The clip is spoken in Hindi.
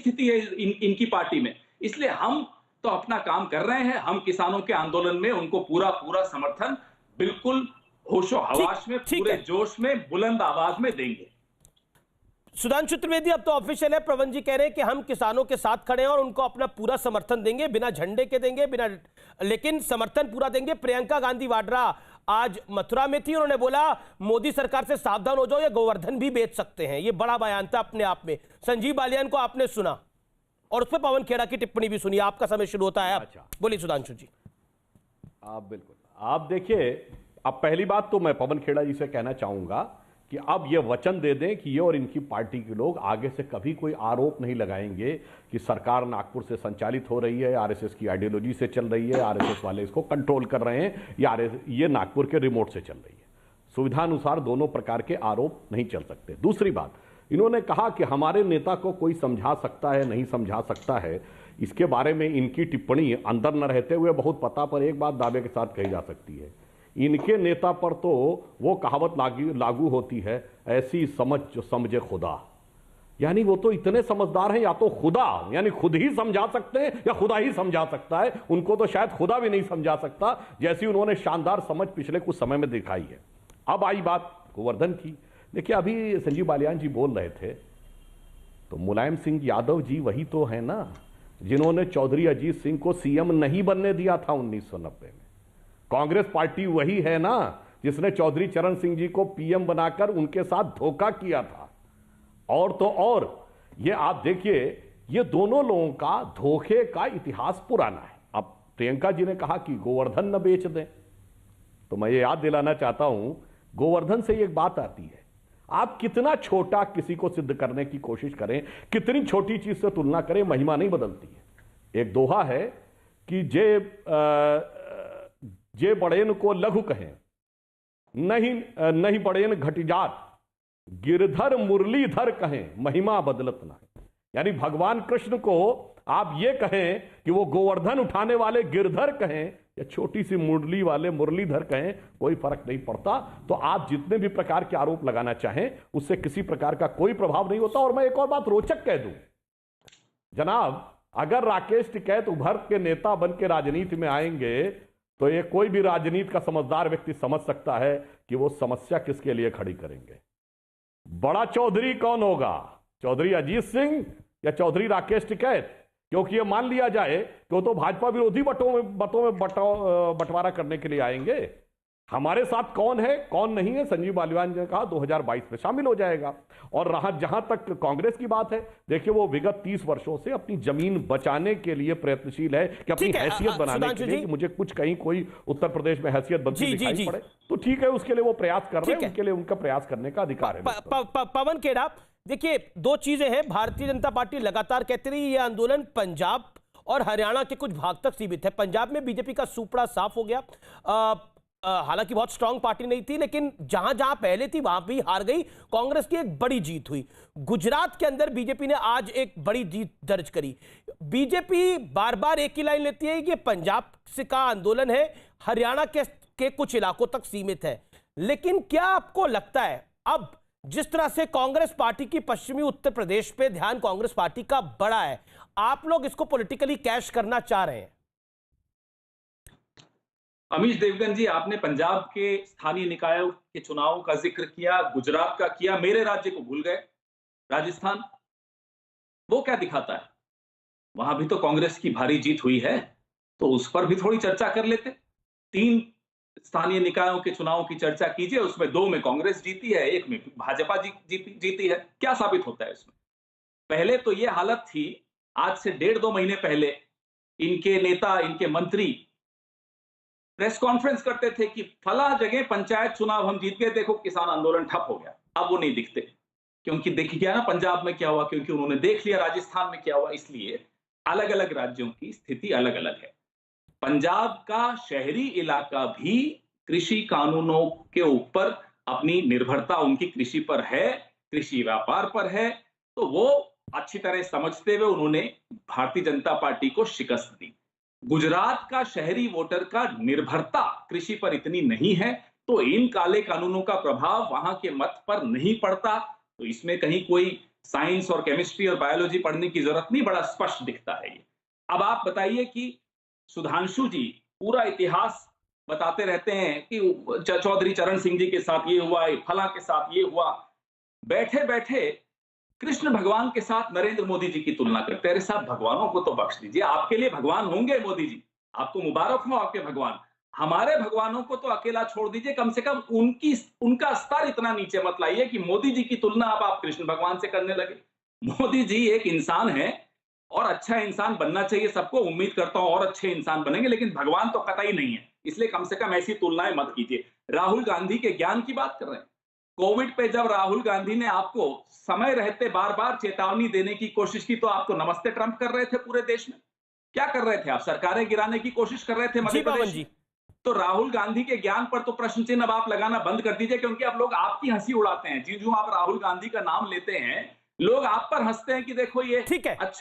स्थिति है इनकी पार्टी में। इसलिए हम तो अपना काम कर रहे हैं। हम किसानों के आंदोलन में उनको पूरा पूरा समर्थन बिल्कुल होशो हवास में, ठीक पूरे है। जोश में, बुलंद आवाज में देंगे। सुधांशु त्रिवेदी, अब तो ऑफिशियल है, प्रवन जी कह रहे हैं कि हम किसानों के साथ खड़े हैं और उनको अपना पूरा समर्थन देंगे, बिना झंडे के देंगे, बिना, लेकिन समर्थन पूरा देंगे। प्रियंका गांधी वाड्रा आज मथुरा में थी, उन्होंने बोला मोदी सरकार से सावधान हो जाओ, ये गोवर्धन भी बेच सकते हैं। ये बड़ा बयान था अपने आप में। संजीव बालियान को आपने सुना और उस पर पवन खेड़ा की टिप्पणी भी सुनी। आपका समय शुरू होता है। आप बोलिए सुधांशु जी। आप बिल्कुल, आप देखिए, अब पहली बात तो मैं पवन खेड़ा जी से कहना चाहूंगा कि अब ये वचन दे दें कि ये और इनकी पार्टी के लोग आगे से कभी कोई आरोप नहीं लगाएंगे कि सरकार नागपुर से संचालित हो रही है, आरएसएस की आइडियोलॉजी से चल रही है, आरएसएस वाले इसको कंट्रोल कर रहे हैं, या ये नागपुर के रिमोट से चल रही है। सुविधानुसार दोनों प्रकार के आरोप नहीं चल सकते। दूसरी बात, इन्होंने कहा कि हमारे नेता को कोई समझा सकता है, नहीं समझा सकता है। इसके बारे में इनकी टिप्पणी अंदर न रहते हुए बहुत पता पर एक बात दावे के साथ कही जा सकती है, इनके नेता पर तो वो कहावत लागू होती है, ऐसी समझ जो समझे खुदा। यानी वो तो इतने समझदार हैं, या तो खुदा यानी खुद ही समझा सकते हैं या खुदा ही समझा सकता है। उनको तो शायद खुदा भी नहीं समझा सकता, जैसी उन्होंने शानदार समझ पिछले कुछ समय में दिखाई है। अब आई बात गोवर्धन की। देखिए, अभी संजीव बालियान जी बोल रहे थे, तो मुलायम सिंह यादव जी वही तो है ना जिन्होंने चौधरी अजीत सिंह को सीएम नहीं बनने दिया था 1990 में। कांग्रेस पार्टी वही है ना जिसने चौधरी चरण सिंह जी को पीएम बनाकर उनके साथ धोखा किया था। और तो और ये आप देखिए, ये दोनों लोगों का धोखे का इतिहास पुराना है। अब प्रियंका जी ने कहा कि गोवर्धन न बेच दें, तो मैं ये याद दिलाना चाहता हूं, गोवर्धन से एक बात आती है, आप कितना छोटा किसी को सिद्ध करने की कोशिश करें, कितनी छोटी चीज से तुलना करें, महिमा नहीं बदलती है। एक दोहा है कि जे बड़ेन को लघु कहें, नहीं बड़ेन घटिजात, गिरधर मुरलीधर कहें, महिमा बदलत ना है। यानी भगवान कृष्ण को आप ये कहें कि वो गोवर्धन उठाने वाले गिरधर कहें या छोटी सी मुरली वाले मुरलीधर कहें, कोई फर्क नहीं पड़ता। तो आप जितने भी प्रकार के आरोप लगाना चाहें, उससे किसी प्रकार का कोई प्रभाव नहीं होता। और मैं एक और बात रोचक कह दूं, जनाब, अगर राकेश टिकैत उभर के नेता बन के राजनीति में आएंगे, तो ये कोई भी राजनीति का समझदार व्यक्ति समझ सकता है कि वो समस्या किसके लिए खड़ी करेंगे। बड़ा चौधरी कौन होगा, चौधरी अजीत सिंह या चौधरी राकेश टिकैत? क्योंकि ये मान लिया जाए कि वो तो भाजपा विरोधी मतों में बंटवारा करने के लिए आएंगे। हमारे साथ कौन है कौन नहीं है, संजीव बालियान ने कहा 2022 में शामिल हो जाएगा। और रहा जहां तक कांग्रेस की बात है, देखिए वो विगत 30 वर्षों से अपनी जमीन बचाने के लिए प्रयत्नशील है कि अपनी हैसियत बनाने के लिए, कि मुझे कुछ कहीं कोई उत्तर प्रदेश में हैसियत बनती दिखाई पड़े, तो ठीक है, उसके लिए वो प्रयास कर रहे हैं, उनके लिए उनका प्रयास करने का अधिकार है। पवन खेड़ा, देखिए दो चीजें हैं। भारतीय जनता पार्टी लगातार कहती रही ये आंदोलन पंजाब और हरियाणा के कुछ भाग तक सीमित है। पंजाब में बीजेपी का सुपड़ा साफ हो गया। हालांकि बहुत स्ट्रांग पार्टी नहीं थी, लेकिन जहां जहां पहले थी वहां भी हार गई। कांग्रेस की एक बड़ी जीत हुई। गुजरात के अंदर बीजेपी ने आज एक बड़ी जीत दर्ज करी। बीजेपी बार बार एक ही लाइन लेती है कि पंजाब से का आंदोलन है, हरियाणा के कुछ इलाकों तक सीमित है। लेकिन क्या आपको लगता है अब जिस तरह से कांग्रेस पार्टी की पश्चिमी उत्तर प्रदेश पे ध्यान कांग्रेस पार्टी का बड़ा है, आप लोग इसको पॉलिटिकली कैश करना चाह रहे हैं? अमीश देवगन जी, आपने पंजाब के स्थानीय निकायों के चुनावों का जिक्र किया, गुजरात का किया, मेरे राज्य को भूल गए, राजस्थान। वो क्या दिखाता है? वहां भी तो कांग्रेस की भारी जीत हुई है, तो उस पर भी थोड़ी चर्चा कर लेते। 3 स्थानीय निकायों के चुनावों की चर्चा कीजिए, उसमें 2 में कांग्रेस जीती है, 1 में भाजपा जीती है। क्या साबित होता है इसमें? पहले तो यह हालत थी, आज से 1.5-2 महीने पहले इनके नेता, इनके मंत्री प्रेस कॉन्फ्रेंस करते थे कि फला जगह पंचायत चुनाव हम जीत गए, देखो किसान आंदोलन ठप हो गया। अब वो नहीं दिखते, क्योंकि देख गया ना पंजाब में क्या हुआ, क्योंकि उन्होंने देख लिया राजस्थान में क्या हुआ। इसलिए अलग अलग राज्यों की स्थिति अलग अलग है। पंजाब का शहरी इलाका भी कृषि कानूनों के ऊपर अपनी निर्भरता उनकी कृषि पर है, कृषि व्यापार पर है, तो वो अच्छी तरह समझते हुए उन्होंने भारतीय जनता पार्टी को शिकस्त दी। गुजरात का शहरी वोटर का निर्भरता कृषि पर इतनी नहीं है, तो इन काले कानूनों का प्रभाव वहां के मत पर नहीं पड़ता। तो इसमें कहीं कोई साइंस और केमिस्ट्री और बायोलॉजी पढ़ने की जरूरत नहीं, बड़ा स्पष्ट दिखता है ये। अब आप बताइए कि सुधांशु जी पूरा इतिहास बताते रहते हैं कि चौधरी चरण सिंह जी के साथ ये हुआ, फला के साथ ये हुआ, बैठे बैठे कृष्ण भगवान के साथ नरेंद्र मोदी जी की तुलना करते हैं। अरे साहब, भगवानों को तो बख्श दीजिए, आपके लिए भगवान होंगे मोदी जी, आपको मुबारक हो आपके भगवान। हमारे भगवानों को तो अकेला छोड़ दीजिए, कम से कम उनका स्तर इतना नीचे मत लाइए कि मोदी जी की तुलना अब आप कृष्ण भगवान से करने लगे। मोदी जी एक इंसान है और अच्छा इंसान बनना चाहिए सबको, उम्मीद करता हूं और अच्छे इंसान बनेंगे, लेकिन भगवान तो कतई नहीं है, इसलिए कम से कम ऐसी तुलनाएं मत कीजिए। राहुल गांधी के ज्ञान की बात कर रहे हैं। कोविड पे जब राहुल गांधी ने आपको समय रहते बार बार चेतावनी देने की कोशिश की तो आप तो नमस्ते ट्रंप कर रहे थे पूरे देश में। क्या कर रहे थे आप? सरकारें गिराने की कोशिश कर रहे थे मध्य जी बावन प्रदेश जी। में। तो राहुल गांधी के ज्ञान पर तो प्रश्न चिन्ह अब आप लगाना बंद कर दीजिए, क्योंकि अब लोग आपकी हंसी उड़ाते हैं। जी जो आप राहुल गांधी का नाम लेते हैं, लोग आप पर हंसते हैं कि देखो ये ठीक है। अच्छा